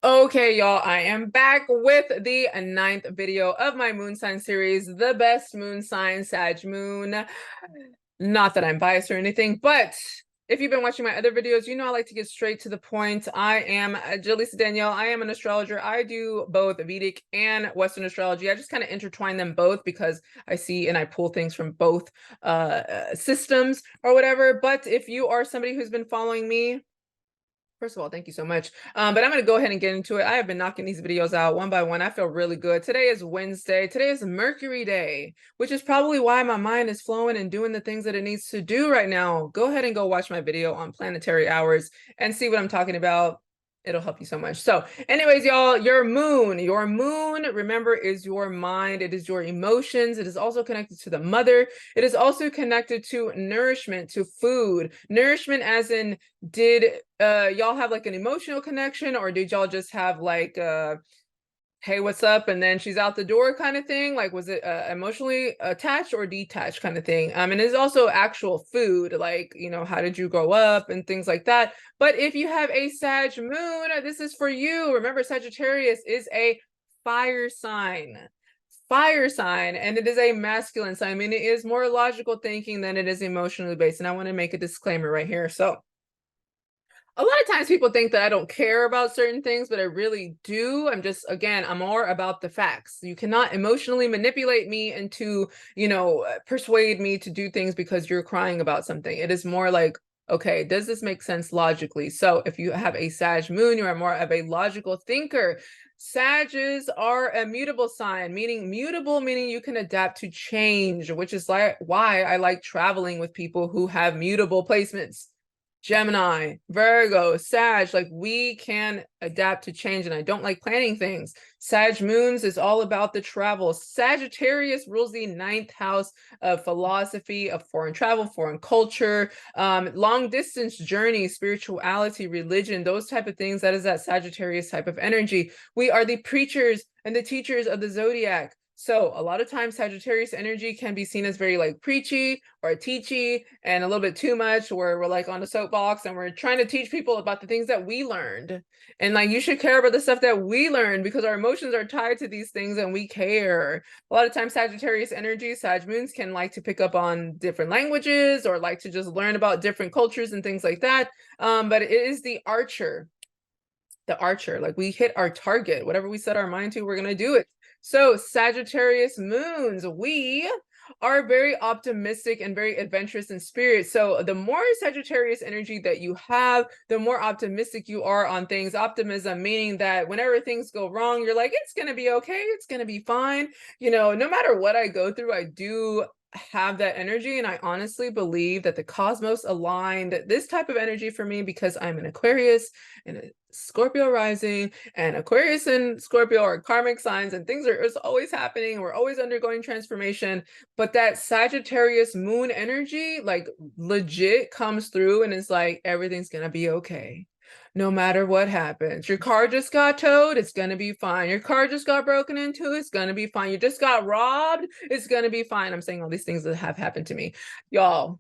Okay, y'all, I am back with the ninth video of my moon sign series, the best moon sign, Sag moon. Not that I'm biased or anything, but if you've been watching my other videos, you know I like to get straight to the point. I am Jalisa Danielle. I am an astrologer. I do both Vedic and Western astrology. I just kind of intertwine them both because I see and I pull things from both systems or whatever. But if you are somebody who's been following me, first of all, thank you so much. But I'm going to go ahead and get into it. I have been knocking these videos out one by one. I feel really good. Today is Wednesday. Today is Mercury Day, which is probably why my mind is flowing and doing the things that it needs to do right now. Go ahead and go watch my video on planetary hours and see what I'm talking about. It'll help you so much. So anyways, y'all, your moon, remember, is your mind. It is your emotions. It is also connected to the mother. It is also connected to nourishment, to food. Nourishment as in, did y'all have like an emotional connection, or did y'all just have like hey, what's up, and then she's out the door kind of thing? Like, was it emotionally attached or detached kind of thing? And it's also actual food, like, you know, how did you grow up and things like that. But if you have a Sag moon, this is for you. Remember, Sagittarius is a fire sign. Fire sign, and it is a masculine sign. I mean, it is more logical thinking than it is emotionally based. And I want to make a disclaimer right here. So a lot of times people think that I don't care about certain things, but I really do. I'm just, again, I'm more about the facts. You cannot emotionally manipulate me into, persuade me to do things because you're crying about something. It is more like, okay, does this make sense logically? So if you have a Sag moon, you are more of a logical thinker. Sages are a mutable sign, meaning mutable, meaning you can adapt to change, which is like why I like traveling with people who have mutable placements. Gemini, Virgo, Sag, like we can adapt to change, and I don't like planning things. Sag moons is all about the travel. Sagittarius rules the ninth house of philosophy, of foreign travel, foreign culture, long distance journey, spirituality, religion, those type of things. That is that Sagittarius type of energy. We are the preachers and the teachers of the zodiac. So a lot of times Sagittarius energy can be seen as very like preachy or teachy and a little bit too much, where we're like on a soapbox and we're trying to teach people about the things that we learned. And like, you should care about the stuff that we learned because our emotions are tied to these things and we care. A lot of times Sagittarius energy, Sag moons, can like to pick up on different languages or like to just learn about different cultures and things like that. But it is the archer, like we hit our target. Whatever we set our mind to, we're going to do it. So Sagittarius moons, we are very optimistic and very adventurous in spirit. So the more Sagittarius energy that you have, the more optimistic you are on things. Optimism meaning that whenever things go wrong, you're like, it's going to be okay. It's going to be fine. You know, no matter what I go through, I do have that energy. And I honestly believe that the cosmos aligned this type of energy for me because I'm an Aquarius and a Scorpio rising, and Aquarius and Scorpio are karmic signs, and things are it's always happening. We're always undergoing transformation. But that Sagittarius moon energy, like legit comes through and is like, everything's gonna be okay. No matter what happens. Your car just got towed, it's gonna be fine. Your car just got broken into, it's gonna be fine. You just got robbed, it's gonna be fine. I'm saying all these things that have happened to me. Y'all,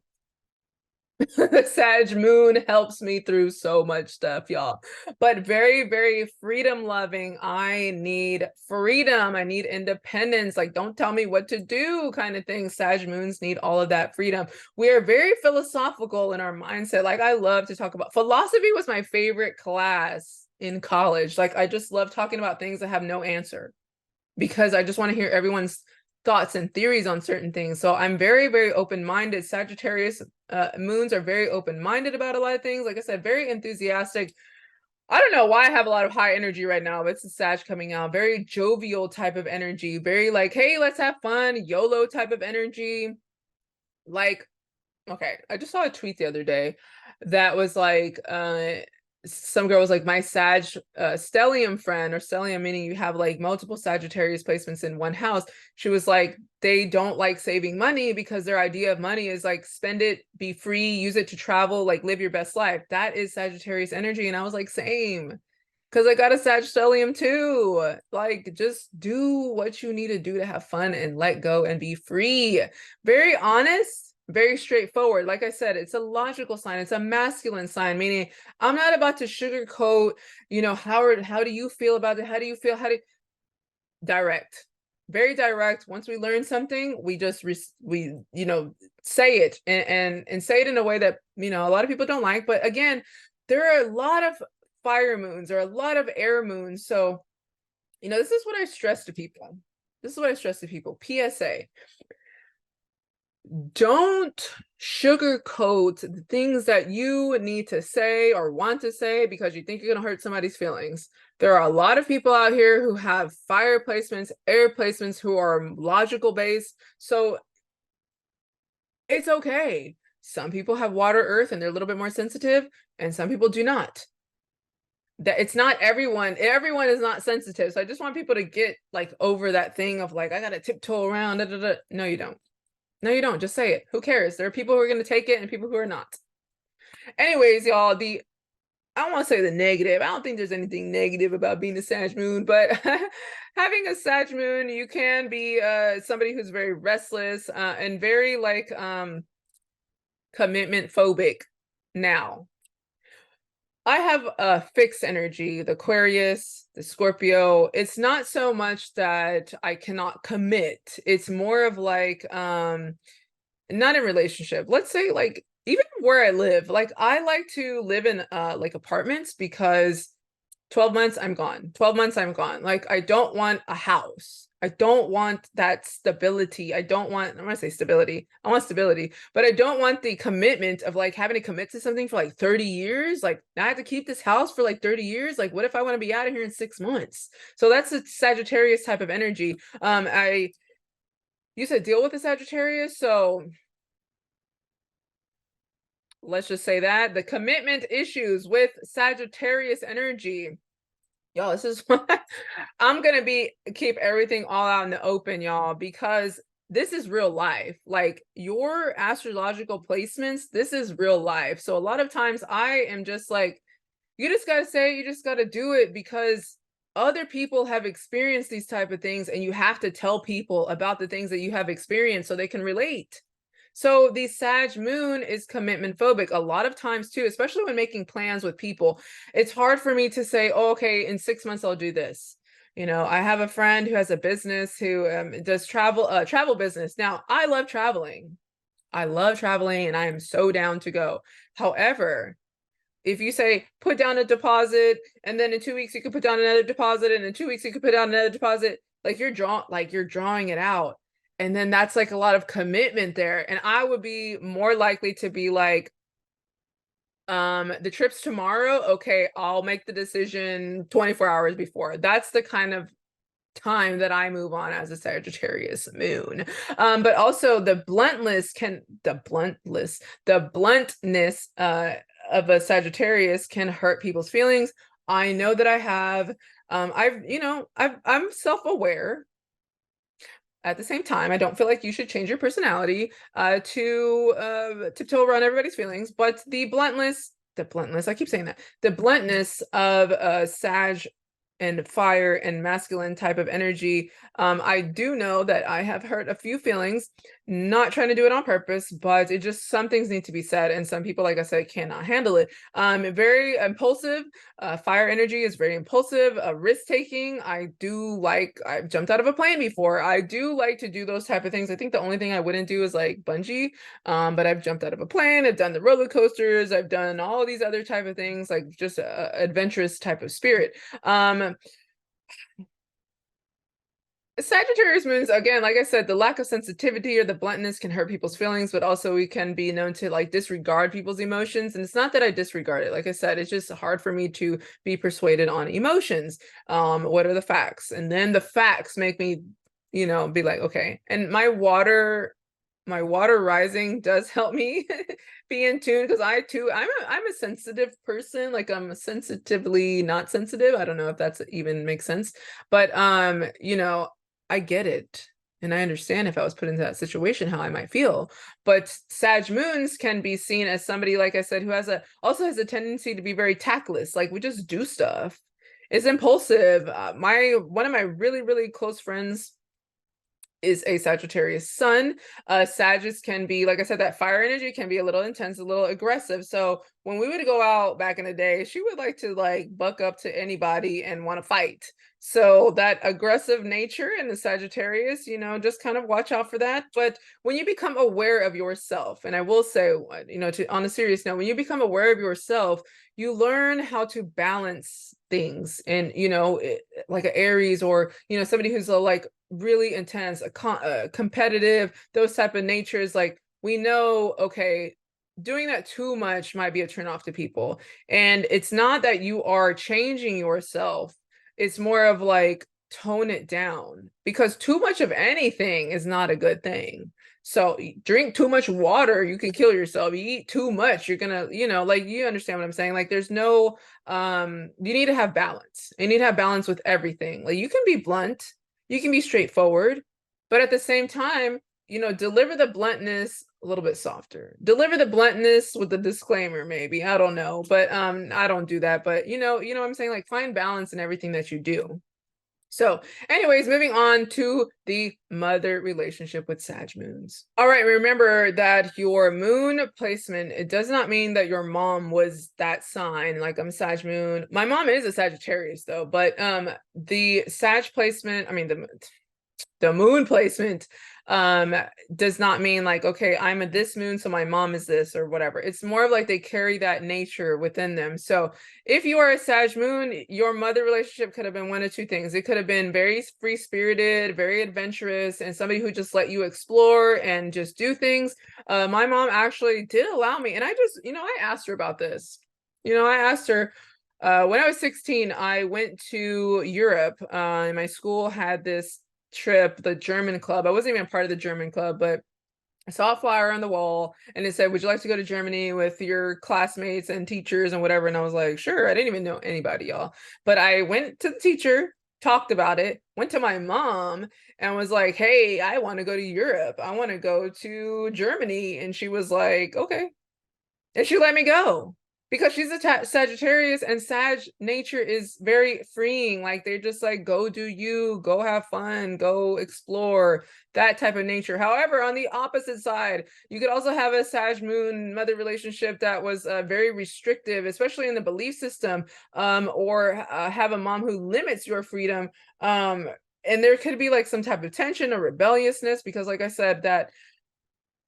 the Sag moon helps me through so much stuff, y'all. But very, very freedom loving. I need freedom. I need independence. Like, don't tell me what to do kind of thing. Sag moons need all of that freedom. We are very philosophical in our mindset. Like, I love to talk about philosophy. Was my favorite class in college. Like, I just love talking about things that have no answer because I just want to hear everyone's thoughts and theories on certain things. So I'm very, very open-minded. Sagittarius moons are very open-minded about a lot of things. Like I said, very enthusiastic. I don't know why I have a lot of high energy right now, but it's a Sag coming out. Very jovial type of energy. Very like, hey, let's have fun. YOLO type of energy. Like, okay, I just saw a tweet the other day that was like, some girl was like, my Sag stellium friend, or stellium meaning you have like multiple Sagittarius placements in one house. She was like, they don't like saving money because their idea of money is like, spend it, be free, use it to travel, like live your best life. That is Sagittarius energy. And I was like, same. Because I got a Sag stellium too. Like, just do what you need to do to have fun and let go and be free. Very honest, very straightforward. Like I said, it's a logical sign. It's a masculine sign, meaning I'm not about to sugarcoat, you know, Howard, how do you feel about it? How do you feel? Direct, very direct. Once we learn something, we just you know, say it, and say it in a way that, you know, a lot of people don't like. But again, there are a lot of fire moons or a lot of air moons. So, you know, this is what I stress to people. This is what I stress to people. PSA: don't sugarcoat the things that you need to say or want to say because you think you're going to hurt somebody's feelings. There are a lot of people out here who have fire placements, air placements, who are logical based. So it's okay. Some people have water, earth, and they're a little bit more sensitive, and some people do not. That it's not everyone is not sensitive. So I just want people to get like over that thing of like, I gotta tiptoe around. Da, da, da. No, you don't. No, you don't. Just say it. Who cares? There are people who are going to take it and people who are not. Anyways, y'all, I don't want to say the negative. I don't think there's anything negative about being a Sag moon, but having a Sag moon, you can be somebody who's very restless and very like commitment phobic. Now, I have a fixed energy, the Aquarius, the Scorpio. It's not so much that I cannot commit. It's more of like, not in relationship. Let's say like even where I live, like I like to live in like apartments because 12 months I'm gone. 12 months I'm gone. Like I don't want a house. I don't want that stability. I don't want, I want to say stability. I want stability, but I don't want the commitment of like having to commit to something for like 30 years. Like I have to keep this house for like 30 years. Like what if I want to be out of here in 6 months? So that's a Sagittarius type of energy. I used to deal with a Sagittarius, so let's just say that the commitment issues with Sagittarius energy. Y'all, this is what I'm gonna keep everything all out in the open, y'all, because this is real life. Like your astrological placements, this is real life. So a lot of times I am just like, you just gotta say it, you just gotta do it because other people have experienced these type of things, and you have to tell people about the things that you have experienced so they can relate. So the Sag moon is commitment phobic a lot of times too, especially when making plans with people. It's hard for me to say, oh, okay, in 6 months I'll do this. You know, I have a friend who has a business who does travel business. Now, I love traveling. I love traveling and I am so down to go. However, if you say put down a deposit and then in 2 weeks you could put down another deposit and in 2 weeks you could put down another deposit, like you're drawing it out. And then that's like a lot of commitment there. And I would be more likely to be like, the trip's tomorrow. Okay, I'll make the decision 24 hours before. That's the kind of time that I move on as a Sagittarius moon. But also the bluntness of a Sagittarius can hurt people's feelings. I know that I have. I'm self-aware. At the same time, I don't feel like you should change your personality to tiptoe around everybody's feelings. But the bluntness, I keep saying that, the bluntness of Sag and fire and masculine type of energy. I do know that I have hurt a few feelings, not trying to do it on purpose, but it just, some things need to be said. And some people, like I said, cannot handle it. Very impulsive. Fire energy is very impulsive, risk taking. I've jumped out of a plane before. I do like to do those type of things. I think the only thing I wouldn't do is like bungee, but I've jumped out of a plane. I've done the roller coasters. I've done all these other type of things, like just a adventurous type of spirit. Sagittarius moons, again, like I said, the lack of sensitivity or the bluntness can hurt people's feelings, but also we can be known to like disregard people's emotions. And it's not that I disregard it. Like I said, it's just hard for me to be persuaded on emotions. What are the facts? And then the facts make me, you know, be like, okay. And my water rising does help me be in tune, because I'm a sensitive person. Like I'm sensitively not sensitive. I don't know if that's even makes sense, but you know, I get it. And I understand if I was put into that situation, how I might feel. But Sag moons can be seen as somebody, like I said, who also has a tendency to be very tactless. Like we just do stuff. It's impulsive. One of my really, really close friends, is a Sagittarius sun. Sagittarius can be, like I said, that fire energy can be a little intense, a little aggressive. So when we would go out back in the day, she would like to like buck up to anybody and want to fight. So that aggressive nature in the Sagittarius, you know, just kind of watch out for that. But when you become aware of yourself, and I will say, you know, on a serious note, when you become aware of yourself, you learn how to balance things. And, you know, like an Aries, or, you know, somebody who's like really intense, competitive, those type of natures, like we know, okay, doing that too much might be a turn off to people. And it's not that you are changing yourself, it's more of like tone it down, because too much of anything is not a good thing. So drink too much water, you can kill yourself. You eat too much, you're gonna, you know, like, you understand what I'm saying? Like there's no you need to have balance. You need to have balance with everything. Like you can be blunt, you can be straightforward, but at the same time, you know, deliver the bluntness a little bit softer. Deliver the bluntness with a disclaimer, maybe. I don't know, but I don't do that. But you know what I'm saying? Like find balance in everything that you do. So anyways, moving on to the mother relationship with Sag moons. All right, remember that your moon placement, it does not mean that your mom was that sign. Like I'm Sag moon. My mom is a Sagittarius though, but the Sag placement, I mean the moon placement does not mean like, okay, I'm a this moon, so my mom is this or whatever. It's more of like they carry that nature within them. So if you are a Sag moon, your mother relationship could have been one of two things. It could have been very free-spirited, very adventurous, and somebody who just let you explore and just do things. My mom actually did allow me, and I just, you know, I asked her about this. You know, I asked her, when I was 16, I went to Europe. My school had this trip, the German club. I wasn't even part of the German club, but I saw a flyer on the wall and it said, would you like to go to Germany with your classmates and teachers and whatever? And I was like, sure. I didn't even know anybody, y'all. But I went to the teacher, talked about it, went to my mom and was like, hey, I want to go to Europe. I want to go to Germany. And she was like, okay. And she let me go. Because she's a Sagittarius, and Sag nature is very freeing. Like they're just like, go do you, go have fun, go explore, that type of nature. However, on the opposite side, you could also have a Sag moon mother relationship that was very restrictive, especially in the belief system, or have a mom who limits your freedom. And there could be like some type of tension or rebelliousness, because like I said, that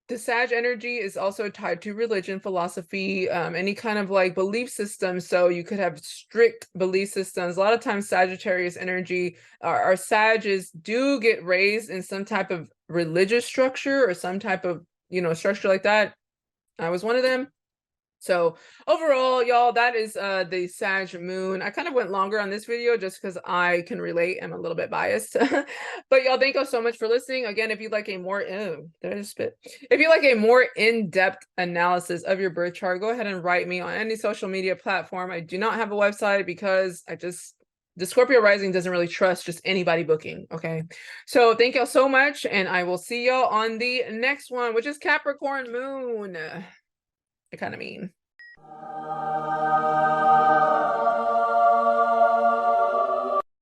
the Sag energy is also tied to religion, philosophy, any kind of like belief system. So you could have strict belief systems. A lot of times Sagittarius energy, our Sages do get raised in some type of religious structure or some type of, you know, structure like that. I was one of them. So overall, y'all, that is the Sag moon. I kind of went longer on this video just because I can relate. I'm a little bit biased. But y'all, thank you so much for listening. Again, if you'd like a more if you like a more in-depth analysis of your birth chart, go ahead and write me on any social media platform. I do not have a website because the Scorpio rising doesn't really trust just anybody booking. Okay. So thank y'all so much, and I will see y'all on the next one, which is Capricorn moon. I kind of mean.